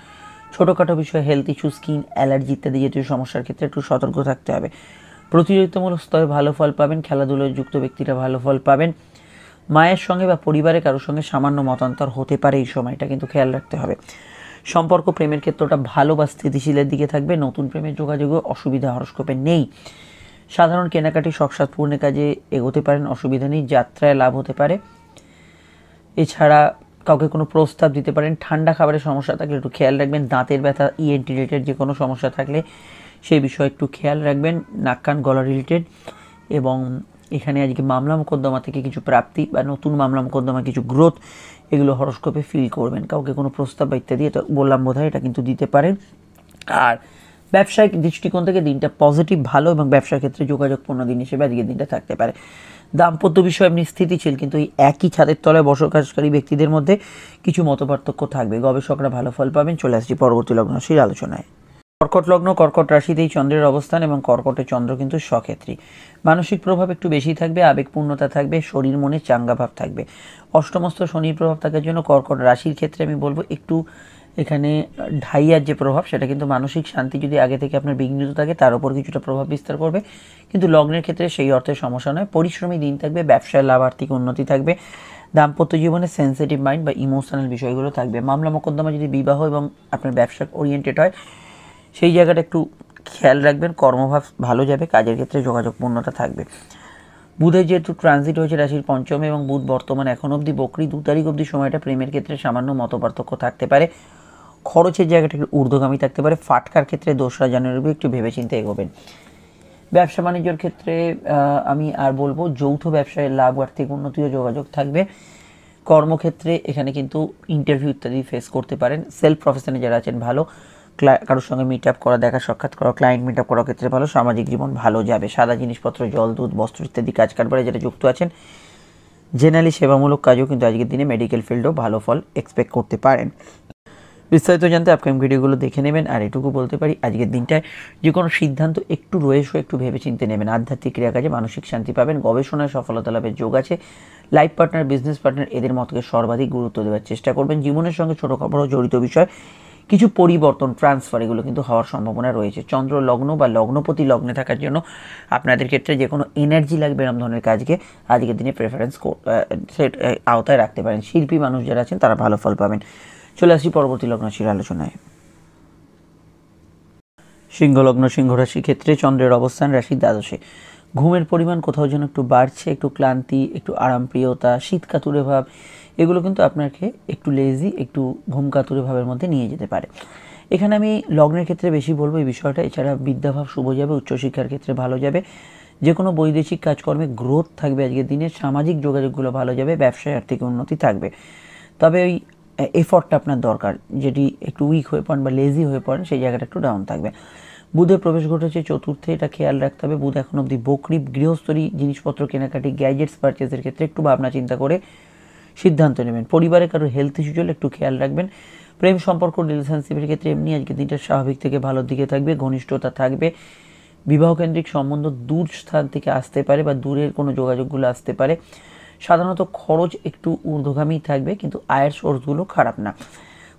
ছোটোখাটো বিষয়ে হেলথ ইস্যু, স্কিন অ্যালার্জি ইত্যাদি জাতীয় সমস্যার ক্ষেত্রে একটু সতর্ক থাকতে হবে। প্রতিযোগিতামূলক স্তরে ভালো ফল পাবেন, খেলাধুলায় যুক্ত ব্যক্তিরা ভালো ফল পাবেন। মায়ের সঙ্গে বা পরিবারের কারোর সঙ্গে সামান্য মতান্তর হতে পারে এই সময়টা, কিন্তু খেয়াল রাখতে হবে। সম্পর্ক প্রেমের ক্ষেত্রটা ভালো বা স্থিতিশীলের দিকে থাকবে, নতুন প্রেমের যোগাযোগও অসুবিধা হরস্কোপে নেই। সাধারণ কেনাকাটি শখসাদ পূর্ণের কাজে এগোতে পারেন, অসুবিধা নেই, যাত্রায় লাভ হতে পারে। এছাড়া কাউকে কোনো প্রস্তাব দিতে পারেন। ঠান্ডা খাবারের সমস্যা থাকলে একটু খেয়াল রাখবেন, দাঁতের ব্যথা, ইএনটি রিলেটেড যে কোনো সমস্যা থাকলে সেই বিষয়ে একটু খেয়াল রাখবেন, নাক কান গলা রিলেটেড। এবং এখানে আজকে মামলা মোকদ্দমা থেকে কিছু প্রাপ্তি বা নতুন মামলা মোকদ্দমা কিছু গ্রোথ এগুলো হরস্কোপে ফিল করবেন। কাউকে কোনো প্রস্তাব বা ইত্যাদি, এটা বললাম বোধহয়, এটা কিন্তু দিতে পারেন। আর ব্যবসায়িক দৃষ্টিকোণ থেকে দিনটা পজিটিভ ভালো, এবং ব্যবসার ক্ষেত্রে যোগাযোগপূর্ণ দিন হিসেবে আজকের দিনটা থাকতে পারে। দাম্পত্য বিষয় এমনি স্থিতিশীল, কিন্তু এই একই ছাদের তলায় বসবাসকারী ব্যক্তিদের মধ্যে কিছু মতপার্থক্য থাকবে। গবেষকরা ভালো ফল পাবেন। চলে আসছি পরবর্তী লগ্নশীর আলোচনায়। কর্কট লগ্ন, কর্কট রাশিতেই চন্দ্রের অবস্থান, এবং কর্কটে চন্দ্র কিন্তু স্বক্ষেত্রী। মানসিক প্রভাব একটু বেশি থাকবে, আবেগপূর্ণতা থাকবে, শরীর মনে চাঙ্গা ভাব থাকবে। অষ্টমস্ত শনির প্রভাব থাকার জন্য কর্কট রাশির ক্ষেত্রে আমি বলবো একটু এখানে ঢাইয়ার যে প্রভাব সেটা কিন্তু মানসিক শান্তি যদি আগে থেকে আপনার বিঘ্নিত থাকে তার উপর কিছুটা প্রভাব বিস্তার করবে, কিন্তু লগ্নের ক্ষেত্রে সেই অর্থে সমস্যা নয়। পরিশ্রমী দিন থাকবে, ব্যবসায় লাভ, আর্থিক উন্নতি থাকবে। দাম্পত্য জীবনে সেন্সিটিভ মাইন্ড বা ইমোশনাল বিষয়গুলো থাকবে। মামলা মোকদ্দমা যদি বিবাহ এবং আপনার ব্যবসা ওরিয়েন্টেড হয় সেই জায়গাটা একটু খেয়াল রাখবেন। কর্মভাব ভালো যাবে, কাজের ক্ষেত্রে যোগাযোগপূর্ণতা থাকবে। বুধের যেহেতু ট্রানজিট হয়েছে রাশির পঞ্চমে, এবং বুধ বর্তমানে এখন অবধি বকরি, 2 তারিখ অবধি সময়টা প্রেমের ক্ষেত্রে সামান্য মতপার্থক্য থাকতে পারে। খরচের জায়গাটা একটু ঊর্ধ্বগামী থাকতে পারে। ফাটকার ক্ষেত্রে 2রা জানুয়ারি একটু ভেবেচিন্তে এগোবেন। ব্যবসা বাণিজ্যের ক্ষেত্রে আমি আর বলবো যৌথ ব্যবসায় লাভ, আর্থিক উন্নতি ও যোগাযোগ থাকবে। কর্মক্ষেত্রে এখানে কিন্তু ইন্টারভিউ ইত্যাদি ফেস করতে পারেন। সেলফ প্রফেশনে যারা আছেন ভালো, কারোর সঙ্গে মিট আপ করা, দেখা সাক্ষাৎ করা, ক্লায়েন্ট মিট আপ করার ক্ষেত্রে ভালো। সামাজিক জীবন ভালো যাবে। সাদা জিনিসপত্র, জল, দুধ, বস্ত্র ইত্যাদি কাজ কারবারে যারা যুক্ত আছেন, জেনারেলি সেবামূলক কাজও কিন্তু আজকের দিনে, মেডিকেল ফিল্ডেও ভালো ফল এক্সপেক্ট করতে পারেন। বিস্তারিত জানতে আপকামিং ভিডিওগুলো দেখে নেবেন। আর এটুকু বলতে পারি, আজকের দিনটায় যে কোনো সিদ্ধান্ত একটু রয়েছে একটু ভেবে চিন্তে নেবেন। আধ্যাত্মিক ক্রিয়াকাজে মানসিক শান্তি পাবেন। গবেষণায় সফলতা লাভের যোগ আছে। লাইফ পার্টনার, বিজনেস পার্টনার এদের মতকে সর্বাধিক গুরুত্ব দেওয়ার চেষ্টা করবেন। জীবনের সঙ্গে ছোটোখাটো জড়িত বিষয় কিছু পরিবর্তন, ট্রান্সফার এগুলো কিন্তু হওয়ার সম্ভাবনা রয়েছে। চন্দ্র লগ্ন বা লগ্নপতি লগ্নে থাকার জন্য আপনাদের ক্ষেত্রে যে কোনো এনার্জি লাগবে এরকম ধরনের কাজকে আজকের দিনে প্রেফারেন্স আওতায় রাখতে পারেন। শিল্পী মানুষ যারা আছেন তারা ভালো ফল পাবেন। চলে আসি পরবর্তী লগ্নশীর আলোচনায়। সিংহলগ্ন, সিংহ রাশির ক্ষেত্রে চন্দ্রের অবস্থান রাশির দ্বাদশে। ঘুমের পরিমাণ কোথাও যেন একটু বাড়ছে, একটু ক্লান্তি, একটু আরামপ্রিয়তা, শীতকাতুরে ভাব এগুলো কিন্তু আপনাকে একটু লেজি, একটু ঘুমকাতুরে ভাবের মধ্যে নিয়ে যেতে পারে। এখানে আমি লগ্নের ক্ষেত্রে বেশি বলবো এই বিষয়টা। এছাড়া বিদ্যাভাব শুভ যাবে, উচ্চশিক্ষার ক্ষেত্রে ভালো যাবে, যে কোনো বৈদেশিক কাজকর্মে গ্রোথ থাকবে আজকের দিনে, সামাজিক যোগাযোগগুলো ভালো যাবে, ব্যবসায় আর্থিক উন্নতি থাকবে। তবে ওই এফর্টটা আপনার দরকার, যেটি একটু উইক হয়ে পড়েন বা লেজি হয়ে পড়েন সেই জায়গাটা একটু ডাউন থাকবে। বুধের প্রবেশ ঘটেছে চতুর্থে, এটা খেয়াল রাখতে হবে। বুধ এখন অবধি বকরি, গৃহস্থলী জিনিসপত্র কেনাকাটি, গ্যাজেটস পারচেজের ক্ষেত্রে একটু ভাবনা চিন্তা করে সিদ্ধান্ত নেবেন। পরিবারে কারো হেলথ ইস্যু চলে একটু খেয়াল রাখবেন। প্রেম সম্পর্ক রিলেশনশিপের ক্ষেত্রে এমনি আজকে দিনটা স্বাভাবিক থেকে ভালোর দিকে থাকবে, ঘনিষ্ঠতা থাকবে। বিবাহকেন্দ্রিক সম্বন্ধ দূর স্থান থেকে আসতে পারে বা দূরের কোনো যোগাযোগগুলো আসতে পারে। সাধারণত খরচ একটু ঊর্ধ্বগামী থাকবে, কিন্তু আয়ের সোর্সগুলো খারাপ না।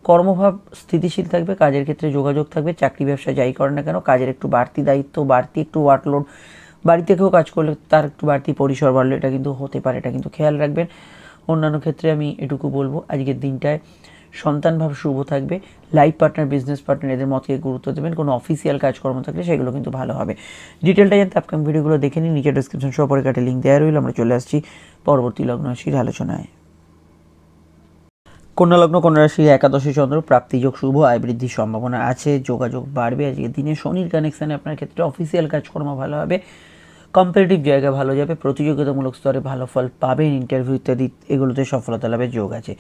কর্মভাব স্থিতিশীল থাকবে, কাজের ক্ষেত্রে যোগাযোগ থাকবে। চাকরি ব্যবসা যাই করেন না কেন, কাজের একটু বাড়তি দায়িত্ব, বাড়তি একটু ওয়ার্কলোড, বাড়ি থেকেও কাজ করলে তার একটু বাড়তি পরিসর বাড়লে এটা কিন্তু হতে পারে, এটা কিন্তু খেয়াল রাখবেন। অন্যান্য ক্ষেত্রে আমি এটুকু বলবো, আজকের দিনটায় সন্তানভাব শুভ থাকবে। লাইফ পার্টনার, বিজনেস পার্টনার এদের মতকে গুরুত্ব দেবেন। কোনো অফিসিয়াল কাজকর্ম থাকলে সেগুলো কিন্তু ভালো হবে। ডিটেলটা জানতে আপকামিং ভিডিওগুলো দেখে নিন, নিচে ডিসক্রিপশন সহ পরে কাটে লিঙ্ক দেওয়া রইল। আমরা চলে আসছি পরবর্তী লগ্ন রাশির আলোচনায়। কন্যা লগ্ন, কন্যা রাশি, একাদশী চন্দ্র, প্রাপ্তিযোগ শুভ, আয় বৃদ্ধির সম্ভাবনা আছে, যোগাযোগ বাড়বে। আজকের দিনে শনির কানেকশানে আপনার ক্ষেত্রে অফিসিয়াল কাজকর্ম ভালো হবে, কম্পিটিটিভ জায়গা ভালো যাবে, প্রতিযোগিতামূলক স্তরে ভালো ফল পাবেন, ইন্টারভিউ ইত্যাদি এগুলোতে সফলতা লাভের যোগ আছে।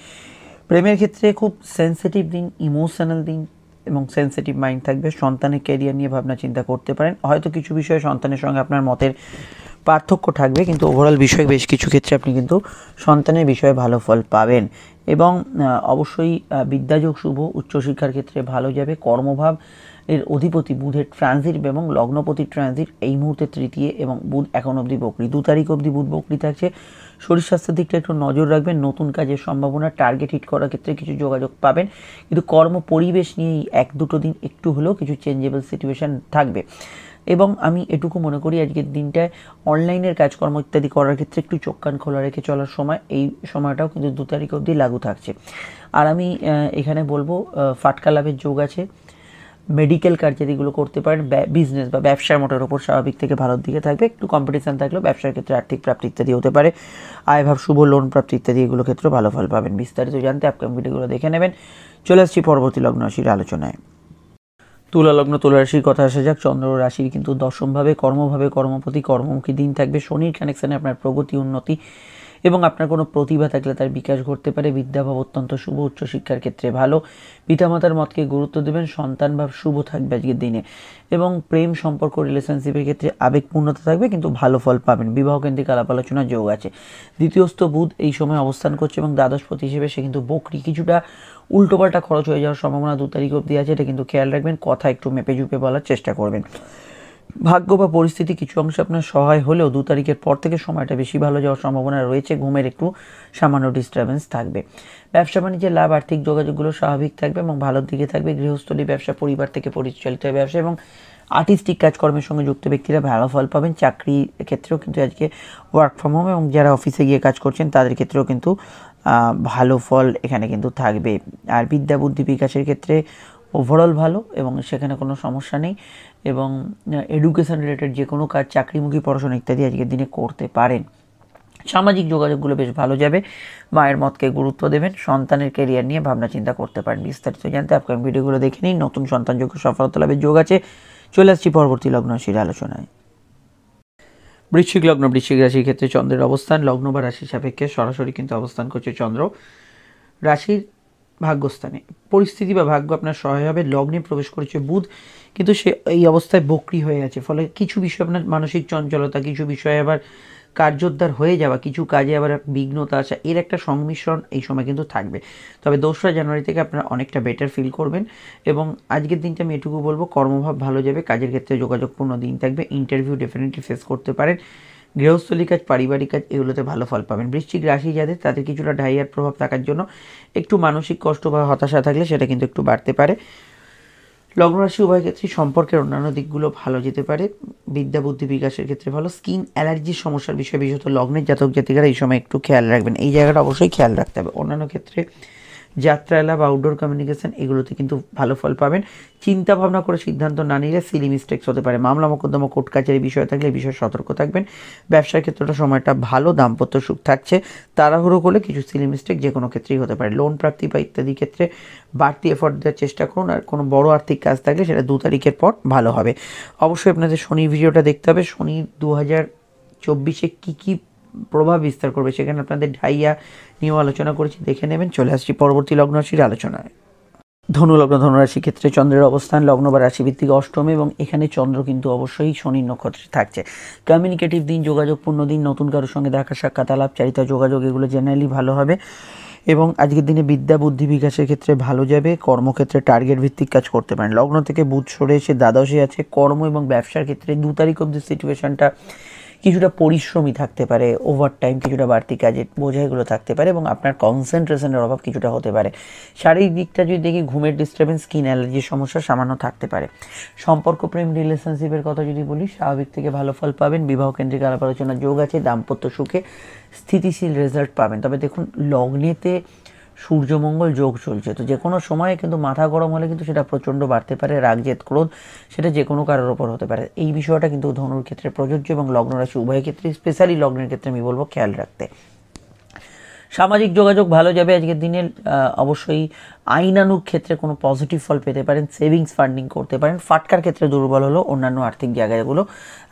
প্রেমের ক্ষেত্রে খুব সেন্সিটিভ দিন, ইমোশনাল দিন এবং সেন্সিটিভ মাইন্ড থাকবে। সন্তানের ক্যারিয়ার নিয়ে ভাবনা চিন্তা করতে পারেন। হয়তো কিছু বিষয়ে সন্তানের সঙ্গে আপনার মতের পার্থক্য থাকবে, কিন্তু ওভারঅল বিষয়ে বেশ কিছু ক্ষেত্রে আপনি কিন্তু সন্তানের বিষয়ে ভালো ফল পাবেন। এবং অবশ্যই বিদ্যাযোগ শুভ, উচ্চশিক্ষার ক্ষেত্রে ভালো যাবে। কর্মভাব এর অধিপতি বুধের ট্রানজিট এবং লগ্নপতির ট্রানজিট এই মুহূর্তে তৃতীয়, এবং বুধ এখন অবধি বকরি, 2 তারিখ অবধি বুধ বকরি থাকছে। শরীর স্বাস্থ্যের দিকটা একটু নজর রাখবেন। নতুন কাজের সম্ভাবনা, টার্গেট হিট করার ক্ষেত্রে কিছু যোগাযোগ পাবেন, কিন্তু কর্ম পরিবেশ নিয়ে 1-2 দিন একটু হলেও কিছু চেঞ্জেবল সিচুয়েশান থাকবে। এবং আমি এটুকু মনে করি আজকের দিনটায় অনলাইনের কাজকর্ম ইত্যাদি করার ক্ষেত্রে একটু চোখ কান খোলা রেখে চলার সময়, এই সময়টাও কিন্তু 2 তারিখ অবধি লাগু থাকছে। আর আমি এখানে বলবো ফাটকা লাভের যোগ আছে। মেডিকেল কার্যাদিগুলো করতে পারেন। বিজনেস বা ব্যবসার মোটের ওপর স্বাভাবিক থেকে ভালোর দিকে থাকবে। একটু কম্পিটিশান থাকলেও ব্যবসার ক্ষেত্রে আর্থিক প্রাপ্তি ইত্যাদি হতে পারে। আয়ভাব শুভ, লোন প্রাপ্তি ইত্যাদি এগুলো ক্ষেত্রেও ভালো ফল পাবেন। বিস্তারিত জানতে আপকামিং ভিডিওগুলো দেখে নেবেন। চলে আসছি পরবর্তী লগ্ন রাশির আলোচনায়। তুলা লগ্ন, তুলা রাশির কথা আসা যাক। চন্দ্র রাশির কিন্তু দশমভাবে, কর্মভাবে, কর্মপতি, কর্মমুখী দিন থাকবে। শনির কানেকশানে আপনার প্রগতি, উন্নতি এবং আপনার কোনো প্রতিভা থাকলে তার বিকাশ ঘটতে পারে। বিদ্যাভাব অত্যন্ত শুভ, উচ্চশিক্ষার ক্ষেত্রে ভালো। পিতামাতার মতকে গুরুত্ব দেবেন। সন্তানভাব শুভ থাকবে আজকের দিনে। এবং প্রেম সম্পর্ক, রিলেশনশিপের ক্ষেত্রে আবেগপূর্ণতা থাকবে, কিন্তু ভালো ফল পাবেন। বিবাহকেন্দ্রিক আলাপ আলোচনার যোগ আছে। দ্বিতীয়স্থ বুধ এই সময় অবস্থান করছে এবং দ্বাদশপতি হিসেবে সে কিন্তু বকরি। কিছুটা উল্টোপাল্টা খরচ হয়ে যাওয়ার সম্ভাবনা 2 তারিখ অবধি আছে, এটা কিন্তু খেয়াল রাখবেন। কথা একটু মেপে ঝুপে বলার চেষ্টা করবেন। ভাগ্য বা পরিস্থিতি কিছু অংশে আপনার সহায় হলেও 2 তারিখের পর থেকে সময়টা বেশি ভালো যাওয়ার সম্ভাবনা রয়েছে। ঘুমের একটু সামান্য ডিস্টারবেন্স থাকবে। ব্যবসা বাণিজ্যের লাভ, আর্থিক যোগাযোগগুলো স্বাভাবিক থাকবে এবং ভালোর দিকে থাকবে। গৃহস্থলী ব্যবসা, পরিবার থেকে পরিচালিত ব্যবসা এবং আর্টিস্টিক কাজকর্মের সঙ্গে যুক্ত ব্যক্তিরা ভালো ফল পাবেন। চাকরির ক্ষেত্রেও কিন্তু আজকে ওয়ার্ক ফ্রম হোম এবং যারা অফিসে গিয়ে কাজ করছেন তাদের ক্ষেত্রেও কিন্তু ভালো ফল এখানে কিন্তু থাকবে। আর বিদ্যা বুদ্ধি বিকাশের ক্ষেত্রে ওভারঅল ভালো এবং সেখানে কোনো সমস্যা নেই। এবং এডুকেশন রিলেটেড যে কোনো কাজ, চাকরিমুখী পড়াশোনা ইত্যাদি আজকের দিনে করতে পারেন। সামাজিক যোগাযোগগুলো বেশ ভালো যাবে। মায়ের মতকে গুরুত্ব দেবেন। সন্তানের ক্যারিয়ার নিয়ে ভাবনা চিন্তা করতে পারেন। বিস্তারিত জানতে আপকামিং ভিডিওগুলো দেখে নিন। নতুন সন্তানযোগ্য সফলতা লাভের যোগ আছে। চলে আসছি পরবর্তী লগ্ন রাশির আলোচনায়। বৃশ্চিক লগ্ন, বৃশ্চিক রাশির ক্ষেত্রে চন্দ্রের অবস্থান লগ্ন বা রাশির সাপেক্ষে সরাসরি কিন্তু অবস্থান করছে চন্দ্র রাশির ভাগ্যস্থানে। পরিস্থিতি বা ভাগ্য আপনার সহায় হবে। লগ্নে প্রবেশ করেছে বুধ, কিন্তু সে এই অবস্থায় বক্রি হয়ে আছে। ফলে কিছু বিষয় আপনার মানসিক চঞ্চলতা, কিছু বিষয়ে আবার কার্যোদ্ধার হয়ে যাওয়া, কিছু কাজে আবার বিঘ্নতা আসা, এর একটা সংমিশ্রণ এই সময় কিন্তু থাকবে। তবে 2রা জানুয়ারি থেকে আপনারা অনেকটা বেটার ফিল করবেন। এবং আজকের দিনটা আমি এটুকু বলবো, কর্মভাব ভালো যাবে। কাজের ক্ষেত্রে যোগাযোগপূর্ণ দিন থাকবে। ইন্টারভিউ ডেফিনেটলি ফেস করতে পারেন। গৃহস্থলী কাজ, পারিবারিক কাজ এগুলোতে ভালো ফল পাবেন। বৃশ্চিক রাশি যাদের, তাদের কিছুটা ডাইয়ার প্রভাব থাকার জন্য একটু মানসিক কষ্ট বা হতাশা থাকলে সেটা কিন্তু একটু বাড়তে পারে। লগ্ন রাশি উভয় ক্ষেত্রেই সম্পর্কের অন্যান্য দিকগুলো ভালো যেতে পারে। বিদ্যা বুদ্ধি বিকাশের ক্ষেত্রে ভালো। স্কিন অ্যালার্জির সমস্যার বিষয়ে বিশেষত লগ্নের জাতক জাতিকারা এই সময় একটু খেয়াল রাখবেন। এই জায়গাটা অবশ্যই খেয়াল রাখতে হবে। অন্যান্য ক্ষেত্রে যাত্রা লাভ, আউটডোর কমিউনিকেশন এগুলোতে কিন্তু ভালো ফল পাবেন। চিন্তা ভাবনা করে সিদ্ধান্ত না নিলে সিলি মিস্টেক্স হতে পারে। মামলা মোকদ্দমা, কোর্ট কাছারি বিষয় থাকলে এই বিষয়ে সতর্ক থাকবেন। ব্যবসার ক্ষেত্রটা সময়টা ভালো, দাম্পত্য সুখ থাকছে। তাড়াহুড়ো করলে কিছু সিলি মিস্টেক যে কোনো ক্ষেত্রেই হতে পারে। লোন প্রাপ্তি বা ইত্যাদি ক্ষেত্রে বাড়তি এফোর্ট দেওয়ার চেষ্টা করুন। আর কোনো বড় আর্থিক কাজ থাকলে সেটা 2 তারিখের পর ভালো হবে। অবশ্যই আপনাদের শনির ভিডিওটা দেখতে হবে। শনি 2024-এ কী প্রভাব বিস্তার করবে সেখানে আপনাদের ঢাইয়া নিয়েও আলোচনা করেছি, দেখে নেবেন। চলে আসছি পরবর্তী লগ্ন রাশির আলোচনায়। ধনুলগ্ন ধনুরাশি ক্ষেত্রে চন্দ্রের অবস্থান লগ্ন বা রাশি ভিত্তিক অষ্টমে এবং এখানে চন্দ্র কিন্তু অবশ্যই শনির নক্ষত্রে থাকছে। কমিউনিকেটিভ দিন, যোগাযোগপূর্ণ দিন, নতুন কারোর সঙ্গে দেখা সাক্ষাৎ আলাপচারিতা যোগাযোগ এগুলো জেনারেলি ভালো হবে এবং আজকের দিনে বিদ্যা বুদ্ধি বিকাশের ক্ষেত্রে ভালো যাবে। কর্মক্ষেত্রে টার্গেট ভিত্তিক কাজ করতে পারেন। লগ্ন থেকে বুধ সরে এসে দ্বাদশে আছে। কর্ম এবং ব্যবসার ক্ষেত্রে 2 তারিখ অবধি সিচুয়েশনটা কিছুটা পরিশ্রমী থাকতে পারে, ওভারটাইম কিছুটা বাড়তি কাজের বোঝা এগুলো থাকতে পারে এবং আপনার কনসেন্ট্রেশনের অভাব কিছুটা হতে পারে। শারীরিক দিকটা যদি দেখি ঘুমের ডিস্টারবেন্স, স্কিন অ্যালার্জির সমস্যা সামান্য থাকতে পারে। সম্পর্ক, প্রেম, রিলেশনশিপের কথা যদি বলি স্বাভাবিক থেকে ভালো ফল পাবেন। বিবাহ কেন্দ্রিক আলাপ আলোচনার যোগ আছে। দাম্পত্য সুখে স্থিতিশীল রেজাল্ট পাবেন। তবে দেখুন লগ্নেতে সূর্যমঙ্গল যোগ চলছে, তো যে কোনো সময়ে কিন্তু মাথা গরম হলে কিন্তু সেটা প্রচণ্ড বাড়তে পারে। রাগ, জেদ, ক্রোধ সেটা যে কোনো কারোর ওপর হতে পারে। এই বিষয়টা কিন্তু ধনুর ক্ষেত্রে প্রযোজ্য এবং লগ্ন রাশি উভয়ের ক্ষেত্রে, স্পেশালি লগ্নের ক্ষেত্রে আমি বলবো খেয়াল রাখতে। সামাজিক যোগাযোগ ভালো যাবে আজকের দিনে। অবশ্যই আইনানুগ ক্ষেত্রে কোনো পজিটিভ ফল পেতে পারেন। সেভিংস ফান্ডিং করতে পারেন। ফাটকার ক্ষেত্রে দুর্বল হলো, অন্যান্য আর্থিক জায়গাগুলো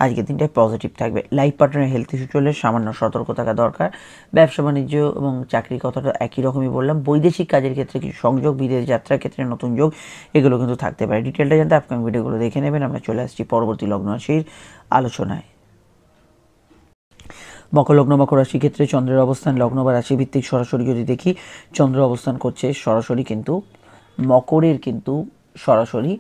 আজকের দিনটায় পজিটিভ থাকবে। লাইফ পার্টনারের হেলথ ইস্যু চলে সামান্য সতর্ক থাকা দরকার। ব্যবসা বাণিজ্য এবং চাকরির কথাটা একই রকমই বললাম। বৈদেশিক কাজের ক্ষেত্রে কিছু সংযোগ, বিদেশ যাত্রার ক্ষেত্রে নতুন যোগ এগুলো কিন্তু থাকতে পারে। ডিটেলটা জানতে আপকামিং ভিডিওগুলো দেখে নেবেন। আমরা চলে আসছি পরবর্তী লগ্ন রাশির আলোচনায়। মকর লগ্ন মকর রাশি ক্ষেত্রে চন্দ্রের অবস্থান লগ্ন বা রাশি ভিত্তিক সরাসরি যদি দেখি চন্দ্র অবস্থান করছে সরাসরি কিন্তু মকরের কিন্তু সরাসরি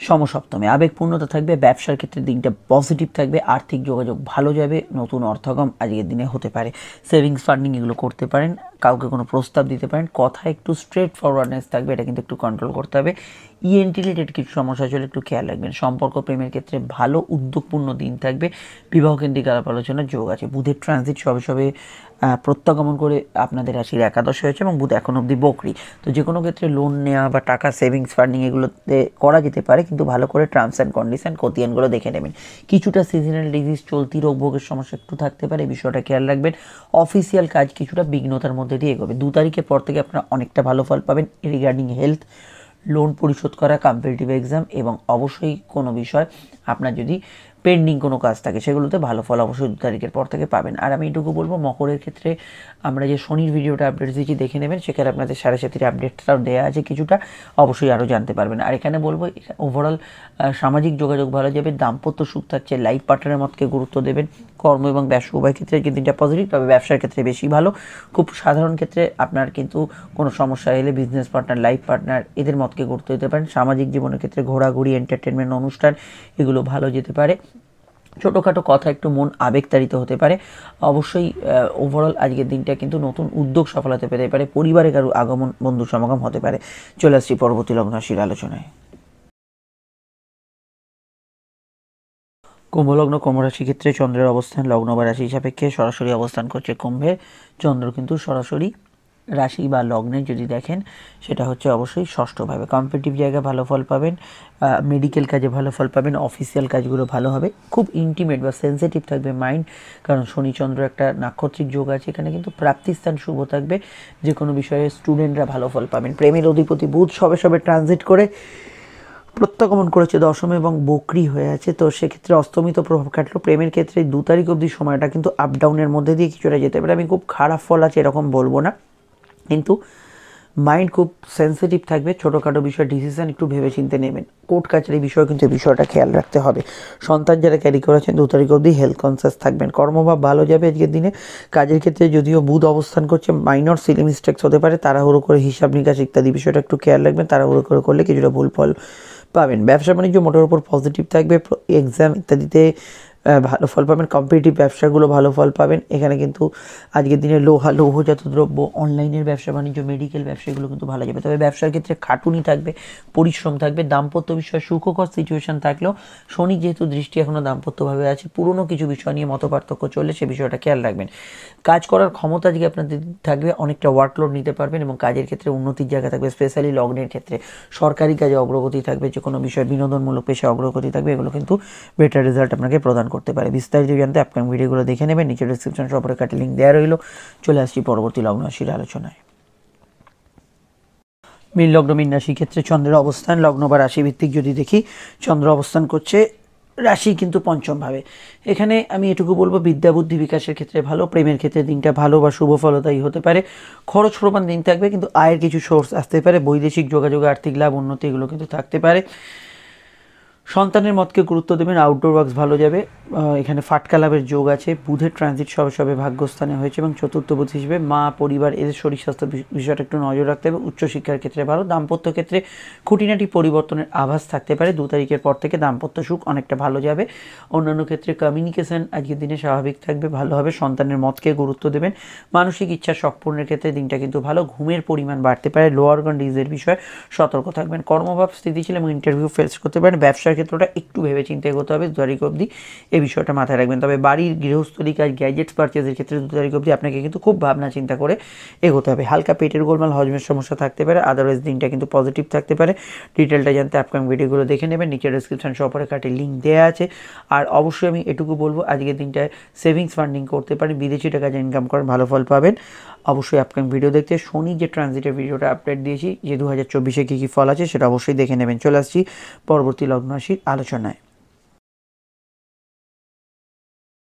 সমসপ্তমে। আবেগপূর্ণতা থাকবে। ব্যবসার ক্ষেত্রে দিনটা পজিটিভ থাকবে। আর্থিক যোগাযোগ ভালো যাবে। নতুন অর্থাগম আজকের দিনে হতে পারে। সেভিংস ফান্ডিং এগুলো করতে পারেন। কাউকে কোনো প্রস্তাব দিতে পারেন। কথা একটু স্ট্রেট ফরওয়ার্ডনেস থাকবে, এটা কিন্তু একটু কন্ট্রোল করতে হবে। ইএনটি রিলেটেড কিছু সমস্যা চলে একটু খেয়াল রাখবেন। সম্পর্ক প্রেমের ক্ষেত্রে ভালো উদ্যোগপূর্ণ দিন থাকবে। বিবাহ কেন্দ্রিক আলাপ আলোচনার যোগ আছে। বুধের ট্রানজিট সবে সবে প্রত্যাগমন করে আপনাদের রাশির একাদশ হয়েছে এবং বুধ এখন অবধি বকরি, তো যে কোনো ক্ষেত্রে লোন নেওয়া বা টাকা সেভিংস ফান্ডিং এগুলোতে করা যেতে পারে, কিন্তু ভালো করে টার্মস অ্যান্ড কন্ডিশন খতিয়ানগুলো দেখে নেবেন। কিছুটা সিজনাল ডিজিজ চলতি রোগ ভোগের সমস্যা একটু থাকতে পারে, এই বিষয়টা খেয়াল রাখবেন। অফিসিয়াল কাজ কিছুটা বিঘ্নতার মধ্যে দিয়ে এগোবে। 2 তারিখের পর থেকে আপনারা অনেকটা ভালো ফল পাবেন রিগার্ডিং হেলথ, লোন পরিশোধ করা, কম্পিটিটিভ এক্সাম এবং অবশ্যই কোনো বিষয় আপনার যদি পেন্ডিং কোনো কাজ থাকে সেগুলোতে ভালো ফল অবশ্যই 2 তারিখের পর থেকে পাবেন। আর আমি এটুকু বলবো মকরের ক্ষেত্রে আমরা যে শনির ভিডিওটা আপডেট দিয়েছি দেখে নেবেন, সেখানে আপনাদের 7.5 আপডেটটাও দেওয়া আছে কিছুটা, অবশ্যই আরও জানতে পারবেন। আর এখানে বলবো ওভারঅল সামাজিক যোগাযোগ ভালো যাবে। দাম্পত্য সুখ থাকছে। লাইফ পার্টনারের মতকে গুরুত্ব দেবেন। কর্ম এবং ব্যবসা উভয় ক্ষেত্রে যে দিনটা পজিটিভ, তবে ব্যবসার ক্ষেত্রে বেশি ভালো। খুব সাধারণ ক্ষেত্রে আপনার কিন্তু কোনো সমস্যা এলে বিজনেস পার্টনার, লাইফ পার্টনার এদের মতকে গুরুত্ব দিতে পারেন। সামাজিক জীবনের ক্ষেত্রে ঘোরাঘুরি, এন্টারটেনমেন্ট অনুষ্ঠান এগুলো ভালো যেতে পারে। ছোটোখাটো কথা একটু মন আবেগতাড়িত হতে পারে। অবশ্যই ওভারঅল আজকের দিনটা কিন্তু নতুন উদ্যোগ সফল হতে পেতে পারে। পরিবারে কারো আগমন, বন্ধু সমাগম হতে পারে। চলে আসছি পরবর্তী লগ্ন রাশির আলোচনায়। কুম্ভলগ্ন কুম্ভ রাশি ক্ষেত্রে চন্দ্রের অবস্থান লগ্ন বা রাশি সাপেক্ষে সরাসরি অবস্থান করছে কুম্ভে। চন্দ্র কিন্তু সরাসরি রাশি বা লগ্নে যদি দেখেন সেটা হচ্ছে অবশ্যই ষষ্ঠভাবে। কম্পিটিটিভ জায়গায় ভালো ফল পাবেন। মেডিকেল কাজে ভালো ফল পাবেন। অফিসিয়াল কাজগুলো ভালো হবে। খুব ইন্টিমেট বা সেন্সিটিভ থাকবে মাইন্ড, কারণ শনিচন্দ্র একটা নাক্ষত্রিক যোগ আছে এখানে, কিন্তু প্রাপ্তিস্থান শুভ থাকবে। যে কোনো বিষয়ে স্টুডেন্টরা ভালো ফল পাবেন। প্রেমের অধিপতি বুধ সবে সবে ট্রানজিট করে প্রত্যাগমন করেছে দশমে এবং বকরি হয়ে আছে, তো সেক্ষেত্রে অস্তমিত প্রভাব কাটলো। প্রেমের ক্ষেত্রে 2 তারিখ অবধি সময়টা কিন্তু আপ ডাউনের মধ্যে দিয়ে কিছুটা যেতে পারে। আমি খুব খারাপ ফল আছে এরকম বলবো না, কিন্তু মাইন্ড খুব সেন্সিটিভ থাকবে। ছোটোখাটো বিষয় ডিসিশন একটু ভেবেচিন্তে নেবেন। কোর্ট কাছারি বিষয়ে কিন্তু এই বিষয়টা খেয়াল রাখতে হবে। সন্তান যারা ক্যারি করেছেন 2 তারিখ অবধি হেলথ কনসিয়াস থাকবেন। কর্মভাব ভালো যাবে আজকের দিনে। কাজের ক্ষেত্রে যদিও বুধ অবস্থান করছে মাইনর সিলি মিস্টেক্স হতে পারে, তাড়াহুড়ো করে হিসাব নিকাশ ইত্যাদি বিষয়টা একটু খেয়াল রাখবেন। তাড়াহুড়ো করে করলে কিছুটা ভুল ফল পাবেন। ব্যবসা বাণিজ্য মোটের উপর পজিটিভ থাকবে। এক্সাম ইত্যাদিতে ভালো ফল পাবেন। কম্পিটিটিভ ব্যবসাগুলো ভালো ফল পাবেন। এখানে কিন্তু আজকের দিনে লোহা, লৌহজাত দ্রব্য, অনলাইনের ব্যবসা বাণিজ্য, মেডিকেল ব্যবসা এগুলো কিন্তু ভালো যাবে। তবে ব্যবসার ক্ষেত্রে খাটুনি থাকবে, পরিশ্রম থাকবে। দাম্পত্য বিষয়ে সুখকর সিচুয়েশন থাকলেও শনি যেহেতু দৃষ্টি এখনও দাম্পত্যভাবে আছে, পুরনো কিছু বিষয় নিয়ে মতপার্থক্য চললে সে বিষয়টা খেয়াল রাখবেন। কাজ করার ক্ষমতা আজকে আপনাদের থাকবে। অনেকটা ওয়ার্কলোড নিতে পারবেন এবং কাজের ক্ষেত্রে উন্নতির জায়গা থাকবে। স্পেশালি লগ্নের ক্ষেত্রে সরকারি কাজে অগ্রগতি থাকবে। যে কোনো বিষয়ে বিনোদনমূলক পেশা অগ্রগতি থাকবে। এগুলো কিন্তু বেটার রেজাল্ট আপনাকে প্রদান করতে পারে। বিস্তারিত জানতে আপকামিং ভিডিওগুলো দেখে নেবেন। নিচে ডিসক্রিপশন সপরে কাটে লিঙ্ক দেওয়া রইল। চলে আসছি পরবর্তী লগ্ন রাশির আলোচনায়। মীন লগ্ন মীন রাশি ক্ষেত্রে চন্দ্রের অবস্থান লগ্ন বা রাশি ভিত্তিক যদি দেখি চন্দ্র অবস্থান করছে রাশি কিন্তু পঞ্চমভাবে। এখানে আমি এটুকু বলবো বিদ্যা বুদ্ধি বিকাশের ক্ষেত্রে ভালো, প্রেমের ক্ষেত্রে দিনটা ভালো বা শুভ ফলদায়ী হতে পারে। খরচ প্রমাণ দিন থাকবে, কিন্তু আয়ের কিছু সোর্স আসতে পারে, বৈদেশিক যোগাযোগ, আর্থিক লাভ, উন্নতি এগুলো কিন্তু থাকতে পারে। সন্তানের মতকে গুরুত্ব দেবেন, আউটডোর ওয়ার্কস ভালো যাবে। এখানে ফাটকা লাভের যোগ আছে, বুধের ট্রানজিট সবে সবে ভাগ্যস্থানে হয়েছে এবং চতুর্থ বুধ হিসেবে মা, পরিবার এদের শরীর স্বাস্থ্য বিষয়টা একটু নজর রাখতে হবে। উচ্চশিক্ষার ক্ষেত্রে ভালো, দাম্পত্য ক্ষেত্রে খুঁটিনাটি পরিবর্তনের আভাস থাকতে পারে। 2 তারিখের পর থেকে দাম্পত্য সুখ অনেকটা ভালো যাবে। অন্যান্য ক্ষেত্রে কমিউনিকেশন আজকের দিনে স্বাভাবিক থাকবে, ভালো হবে। সন্তানের মতকে গুরুত্ব দেবেন। মানসিক ইচ্ছা শখ পূরণের ক্ষেত্রে দিনটা কিন্তু ভালো। ঘুমের পরিমাণ বাড়তে পারে, লোয়ার অর্গান ডিজিজের বিষয়ে সতর্ক থাকবেন। কর্মভাব স্থিতিশীল এবং ইন্টারভিউ ফেস করতে পারেন। ব্যবসার ক্ষেত্রটা একটু ভেবে চিন্তে এগোতে হবে 2 তারিখ অবধি, এই বিষয়টা মাথায় রাখবেন। তবে বাড়ির গৃহস্থলী কাজ, গ্যাজেটস পারচেজের ক্ষেত্রে 2 তারিখ অবধি আপনাকে কিন্তু খুব ভাবনা চিন্তা করে এগোতে হবে। হালকা পেটের গোলমাল, হজমের সমস্যা থাকতে পারে, আদারওয়াইজ দিনটা কিন্তু পজিটিভ থাকতে পারে। ডিটেলটা জানতে আপকামিং ভিডিওগুলো দেখে নেবেন, নিচে ডেসক্রিপশন সপরে কাটে লিঙ্ক দেওয়া আছে। আর অবশ্যই আমি এটুকু বলবো আজকের দিনটায় সেভিংস ফান্ডিং করতে পারেন, বিদেশি টাকা যে ইনকাম করেন ভালো ফল পাবেন। অবশ্যই আপকামিং ভিডিও দেখতে শনি যে ট্রানজিটের ভিডিওটা আপডেট দিয়েছি, যে 2024-এ কী কী ফল আছে সেটা অবশ্যই দেখে নেবেন। চলে আসছি পরবর্তী লগ্ন রাশির আলোচনায়।